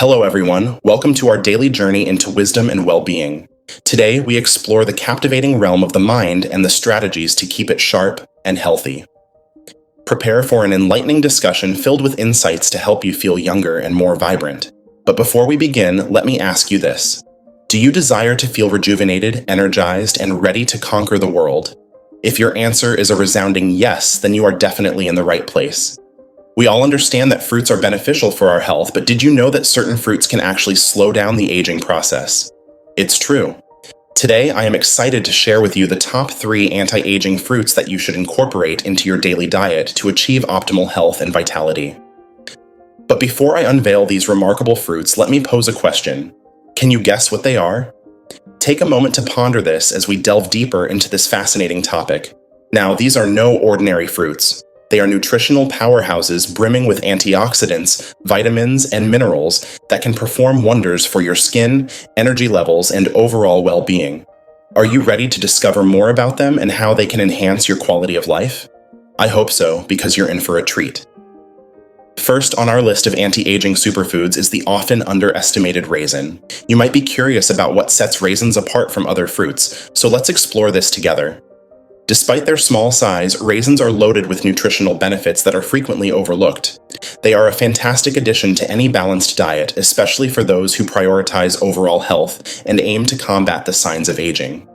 Hello everyone, welcome to our daily journey into wisdom and well-being. Today we explore the captivating realm of the mind and the strategies to keep it sharp and healthy. Prepare for an enlightening discussion filled with insights to help you feel younger and more vibrant. But before we begin, let me ask you this. Do you desire to feel rejuvenated, energized, and ready to conquer the world? If your answer is a resounding yes, then you are definitely in the right place. We all understand that fruits are beneficial for our health, but did you know that certain fruits can actually slow down the aging process? It's true. Today, I am excited to share with you the top 3 anti-aging fruits that you should incorporate into your daily diet to achieve optimal health and vitality. But before I unveil these remarkable fruits, let me pose a question. Can you guess what they are? Take a moment to ponder this as we delve deeper into this fascinating topic. Now, these are no ordinary fruits. They are nutritional powerhouses brimming with antioxidants, vitamins, and minerals that can perform wonders for your skin, energy levels, and overall well-being. Are you ready to discover more about them and how they can enhance your quality of life? I hope so, because you're in for a treat. First on our list of anti-aging superfoods is the often underestimated raisin. You might be curious about what sets raisins apart from other fruits, so let's explore this together. Despite their small size, raisins are loaded with nutritional benefits that are frequently overlooked. They are a fantastic addition to any balanced diet, especially for those who prioritize overall health and aim to combat the signs of aging.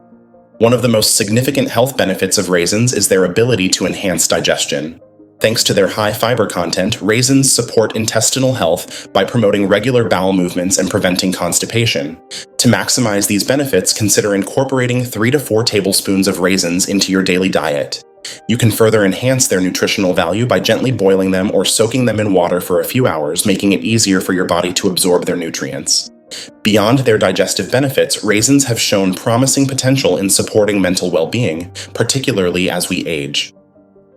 One of the most significant health benefits of raisins is their ability to enhance digestion. Thanks to their high fiber content, raisins support intestinal health by promoting regular bowel movements and preventing constipation. To maximize these benefits, consider incorporating 3 to 4 tablespoons of raisins into your daily diet. You can further enhance their nutritional value by gently boiling them or soaking them in water for a few hours, making it easier for your body to absorb their nutrients. Beyond their digestive benefits, raisins have shown promising potential in supporting mental well-being, particularly as we age.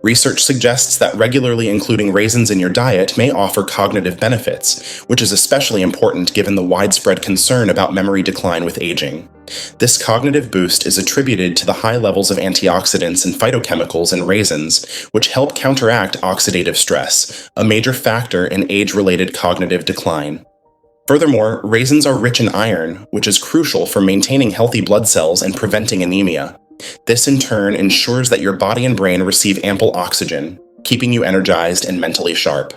Research suggests that regularly including raisins in your diet may offer cognitive benefits, which is especially important given the widespread concern about memory decline with aging. This cognitive boost is attributed to the high levels of antioxidants and phytochemicals in raisins, which help counteract oxidative stress, a major factor in age-related cognitive decline. Furthermore, raisins are rich in iron, which is crucial for maintaining healthy blood cells and preventing anemia. This in turn ensures that your body and brain receive ample oxygen, keeping you energized and mentally sharp.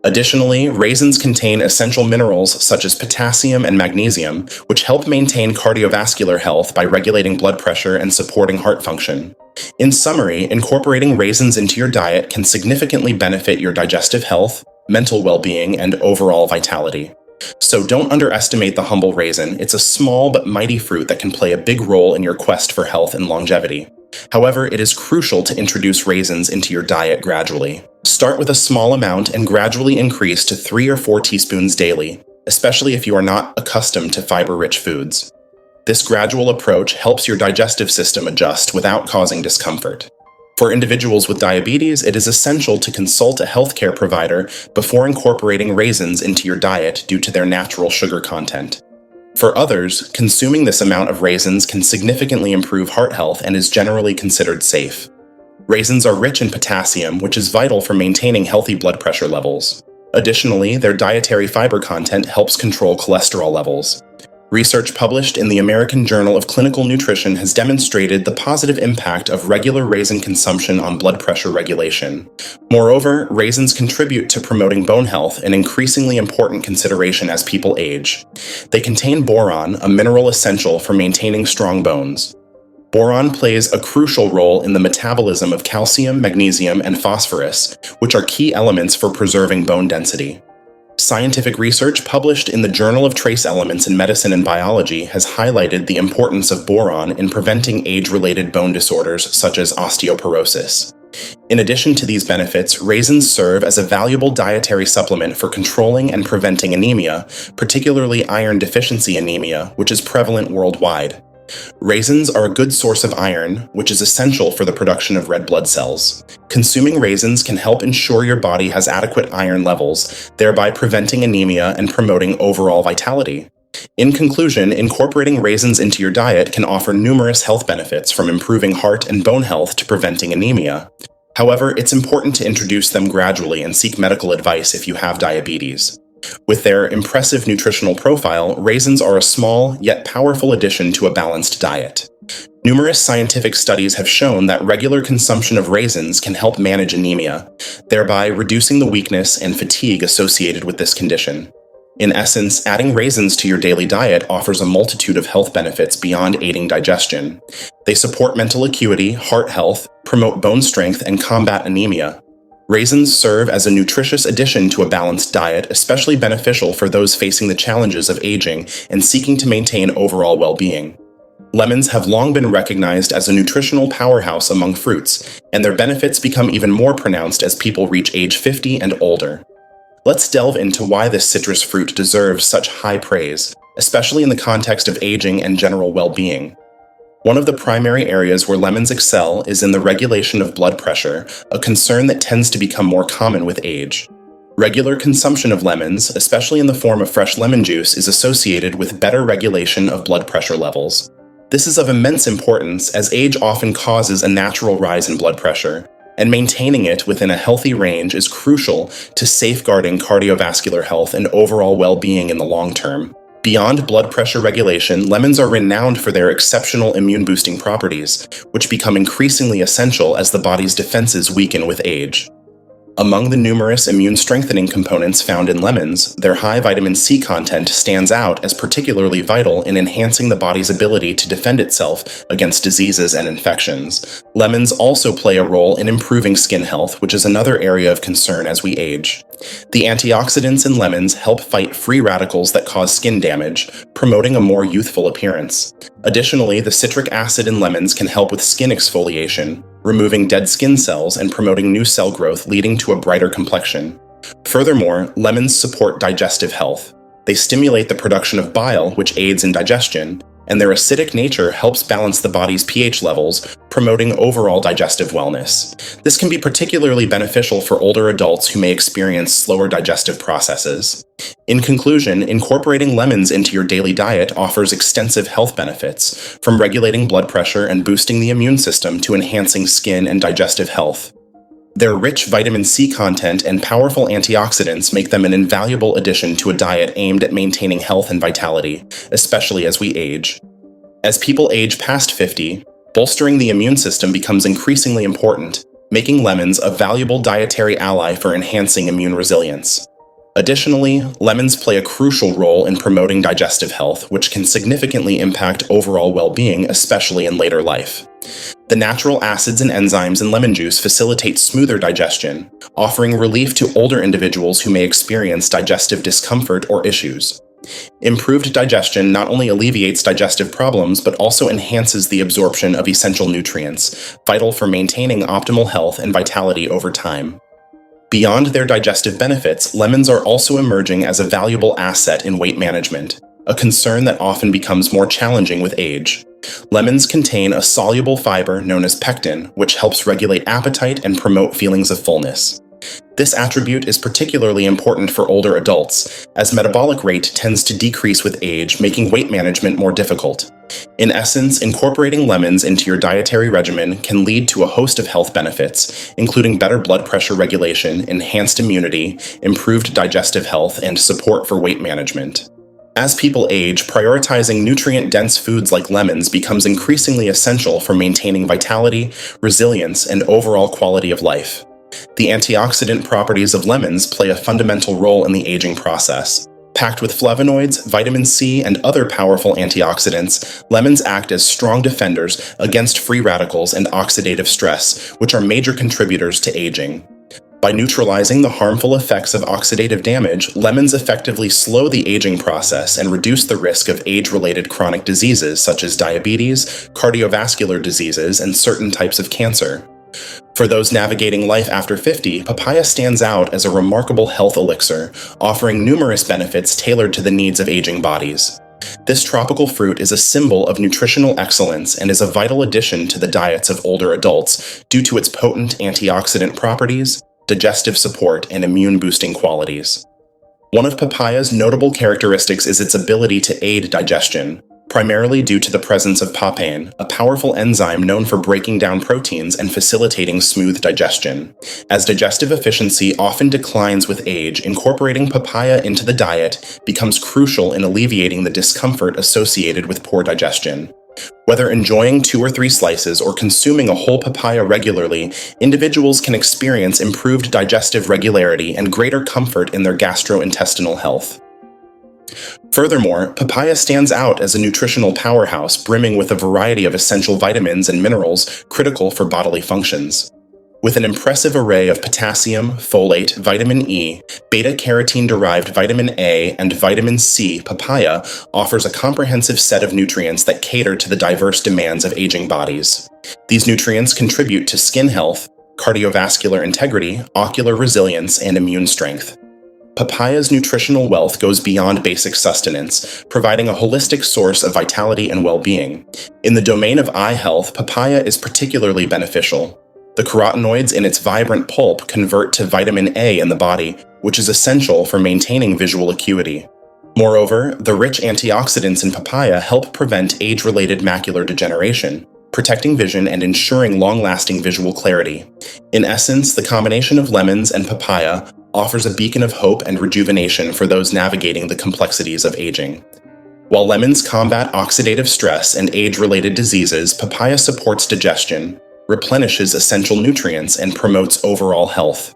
Additionally, raisins contain essential minerals such as potassium and magnesium, which help maintain cardiovascular health by regulating blood pressure and supporting heart function. In summary, incorporating raisins into your diet can significantly benefit your digestive health, mental well-being, and overall vitality. So don't underestimate the humble raisin. It's a small but mighty fruit that can play a big role in your quest for health and longevity. However, it is crucial to introduce raisins into your diet gradually. Start with a small amount and gradually increase to 3 or 4 teaspoons daily, especially if you are not accustomed to fiber-rich foods. This gradual approach helps your digestive system adjust without causing discomfort. For individuals with diabetes, it is essential to consult a healthcare provider before incorporating raisins into your diet due to their natural sugar content. For others, consuming this amount of raisins can significantly improve heart health and is generally considered safe. Raisins are rich in potassium, which is vital for maintaining healthy blood pressure levels. Additionally, their dietary fiber content helps control cholesterol levels. Research published in the American Journal of Clinical Nutrition has demonstrated the positive impact of regular raisin consumption on blood pressure regulation. Moreover, raisins contribute to promoting bone health, an increasingly important consideration as people age. They contain boron, a mineral essential for maintaining strong bones. Boron plays a crucial role in the metabolism of calcium, magnesium, and phosphorus, which are key elements for preserving bone density. Scientific research published in the Journal of Trace Elements in Medicine and Biology has highlighted the importance of boron in preventing age-related bone disorders such as osteoporosis. In addition to these benefits, raisins serve as a valuable dietary supplement for controlling and preventing anemia, particularly iron deficiency anemia, which is prevalent worldwide. Raisins are a good source of iron, which is essential for the production of red blood cells. Consuming raisins can help ensure your body has adequate iron levels, thereby preventing anemia and promoting overall vitality. In conclusion, incorporating raisins into your diet can offer numerous health benefits from improving heart and bone health to preventing anemia. However, it's important to introduce them gradually and seek medical advice if you have diabetes. With their impressive nutritional profile, raisins are a small yet powerful addition to a balanced diet. Numerous scientific studies have shown that regular consumption of raisins can help manage anemia, thereby reducing the weakness and fatigue associated with this condition. In essence, adding raisins to your daily diet offers a multitude of health benefits beyond aiding digestion. They support mental acuity, heart health, promote bone strength, and combat anemia. Raisins serve as a nutritious addition to a balanced diet, especially beneficial for those facing the challenges of aging and seeking to maintain overall well-being. Lemons have long been recognized as a nutritional powerhouse among fruits, and their benefits become even more pronounced as people reach age 50 and older. Let's delve into why this citrus fruit deserves such high praise, especially in the context of aging and general well-being. One of the primary areas where lemons excel is in the regulation of blood pressure, a concern that tends to become more common with age. Regular consumption of lemons, especially in the form of fresh lemon juice, is associated with better regulation of blood pressure levels. This is of immense importance as age often causes a natural rise in blood pressure, and maintaining it within a healthy range is crucial to safeguarding cardiovascular health and overall well-being in the long term. Beyond blood pressure regulation, lemons are renowned for their exceptional immune-boosting properties, which become increasingly essential as the body's defenses weaken with age. Among the numerous immune-strengthening components found in lemons, their high vitamin C content stands out as particularly vital in enhancing the body's ability to defend itself against diseases and infections. Lemons also play a role in improving skin health, which is another area of concern as we age. The antioxidants in lemons help fight free radicals that cause skin damage, promoting a more youthful appearance. Additionally, the citric acid in lemons can help with skin exfoliation, removing dead skin cells and promoting new cell growth, leading to a brighter complexion. Furthermore, lemons support digestive health. They stimulate the production of bile, which aids in digestion, and their acidic nature helps balance the body's pH levels, promoting overall digestive wellness. This can be particularly beneficial for older adults who may experience slower digestive processes. In conclusion, incorporating lemons into your daily diet offers extensive health benefits, from regulating blood pressure and boosting the immune system to enhancing skin and digestive health. Their rich vitamin C content and powerful antioxidants make them an invaluable addition to a diet aimed at maintaining health and vitality, especially as we age. As people age past 50, bolstering the immune system becomes increasingly important, making lemons a valuable dietary ally for enhancing immune resilience. Additionally, lemons play a crucial role in promoting digestive health, which can significantly impact overall well-being, especially in later life. The natural acids and enzymes in lemon juice facilitate smoother digestion, offering relief to older individuals who may experience digestive discomfort or issues. Improved digestion not only alleviates digestive problems, but also enhances the absorption of essential nutrients, vital for maintaining optimal health and vitality over time. Beyond their digestive benefits, lemons are also emerging as a valuable asset in weight management, a concern that often becomes more challenging with age. Lemons contain a soluble fiber known as pectin, which helps regulate appetite and promote feelings of fullness. This attribute is particularly important for older adults, as metabolic rate tends to decrease with age, making weight management more difficult. In essence, incorporating lemons into your dietary regimen can lead to a host of health benefits, including better blood pressure regulation, enhanced immunity, improved digestive health, and support for weight management. As people age, prioritizing nutrient-dense foods like lemons becomes increasingly essential for maintaining vitality, resilience, and overall quality of life. The antioxidant properties of lemons play a fundamental role in the aging process. Packed with flavonoids, vitamin C, and other powerful antioxidants, lemons act as strong defenders against free radicals and oxidative stress, which are major contributors to aging. By neutralizing the harmful effects of oxidative damage, lemons effectively slow the aging process and reduce the risk of age-related chronic diseases such as diabetes, cardiovascular diseases, and certain types of cancer. For those navigating life after 50, papaya stands out as a remarkable health elixir, offering numerous benefits tailored to the needs of aging bodies. This tropical fruit is a symbol of nutritional excellence and is a vital addition to the diets of older adults due to its potent antioxidant properties, digestive support, and immune-boosting qualities. One of papaya's notable characteristics is its ability to aid digestion. primarily due to the presence of papain, a powerful enzyme known for breaking down proteins and facilitating smooth digestion. As digestive efficiency often declines with age, incorporating papaya into the diet becomes crucial in alleviating the discomfort associated with poor digestion. Whether enjoying 2 or 3 slices or consuming a whole papaya regularly, individuals can experience improved digestive regularity and greater comfort in their gastrointestinal health. Furthermore, papaya stands out as a nutritional powerhouse brimming with a variety of essential vitamins and minerals critical for bodily functions. With an impressive array of potassium, folate, vitamin E, beta-carotene-derived vitamin A, and vitamin C, papaya offers a comprehensive set of nutrients that cater to the diverse demands of aging bodies. These nutrients contribute to skin health, cardiovascular integrity, ocular resilience, and immune strength. Papaya's nutritional wealth goes beyond basic sustenance, providing a holistic source of vitality and well-being. In the domain of eye health, papaya is particularly beneficial. The carotenoids in its vibrant pulp convert to vitamin A in the body, which is essential for maintaining visual acuity. Moreover, the rich antioxidants in papaya help prevent age-related macular degeneration, protecting vision and ensuring long-lasting visual clarity. In essence, the combination of lemons and papaya offers a beacon of hope and rejuvenation for those navigating the complexities of aging. While lemons combat oxidative stress and age-related diseases, papaya supports digestion, replenishes essential nutrients, and promotes overall health.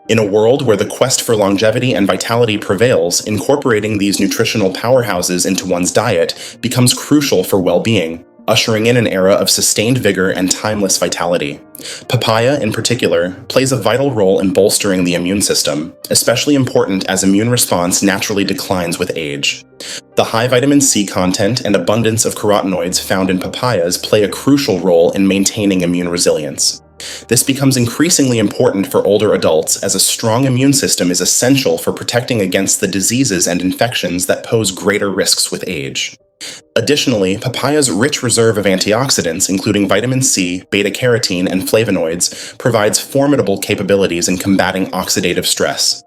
In a world where the quest for longevity and vitality prevails, incorporating these nutritional powerhouses into one's diet becomes crucial for well-being, ushering in an era of sustained vigor and timeless vitality. Papaya, in particular, plays a vital role in bolstering the immune system, especially important as immune response naturally declines with age. The high vitamin C content and abundance of carotenoids found in papayas play a crucial role in maintaining immune resilience. This becomes increasingly important for older adults as a strong immune system is essential for protecting against the diseases and infections that pose greater risks with age. Additionally, papaya's rich reserve of antioxidants, including vitamin C, beta-carotene, and flavonoids, provides formidable capabilities in combating oxidative stress.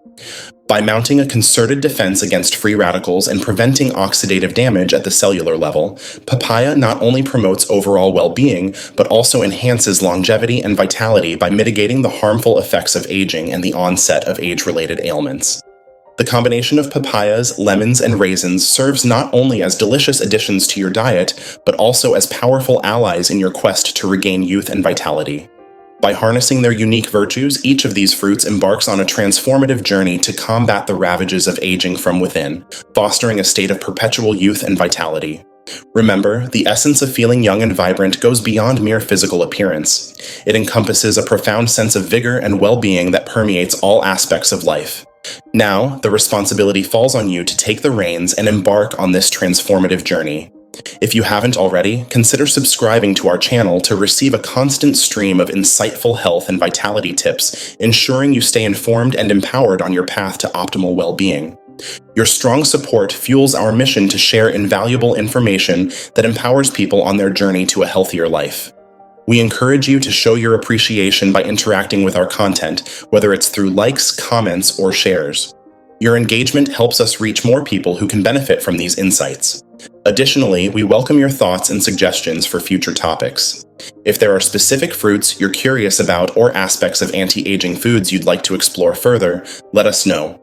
By mounting a concerted defense against free radicals and preventing oxidative damage at the cellular level, papaya not only promotes overall well-being, but also enhances longevity and vitality by mitigating the harmful effects of aging and the onset of age-related ailments. The combination of papayas, lemons, and raisins serves not only as delicious additions to your diet, but also as powerful allies in your quest to regain youth and vitality. By harnessing their unique virtues, each of these fruits embarks on a transformative journey to combat the ravages of aging from within, fostering a state of perpetual youth and vitality. Remember, the essence of feeling young and vibrant goes beyond mere physical appearance. It encompasses a profound sense of vigor and well-being that permeates all aspects of life. Now, the responsibility falls on you to take the reins and embark on this transformative journey. If you haven't already, consider subscribing to our channel to receive a constant stream of insightful health and vitality tips, ensuring you stay informed and empowered on your path to optimal well-being. Your strong support fuels our mission to share invaluable information that empowers people on their journey to a healthier life. We encourage you to show your appreciation by interacting with our content, whether it's through likes, comments, or shares. Your engagement helps us reach more people who can benefit from these insights. Additionally, we welcome your thoughts and suggestions for future topics. If there are specific fruits you're curious about or aspects of anti-aging foods you'd like to explore further, let us know.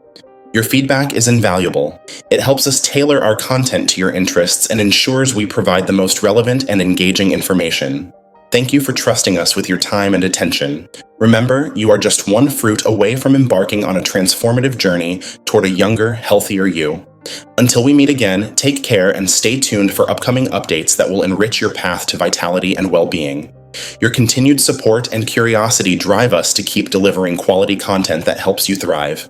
Your feedback is invaluable. It helps us tailor our content to your interests and ensures we provide the most relevant and engaging information. Thank you for trusting us with your time and attention. Remember, you are just one fruit away from embarking on a transformative journey toward a younger, healthier you. Until we meet again, take care and stay tuned for upcoming updates that will enrich your path to vitality and well-being. Your continued support and curiosity drive us to keep delivering quality content that helps you thrive.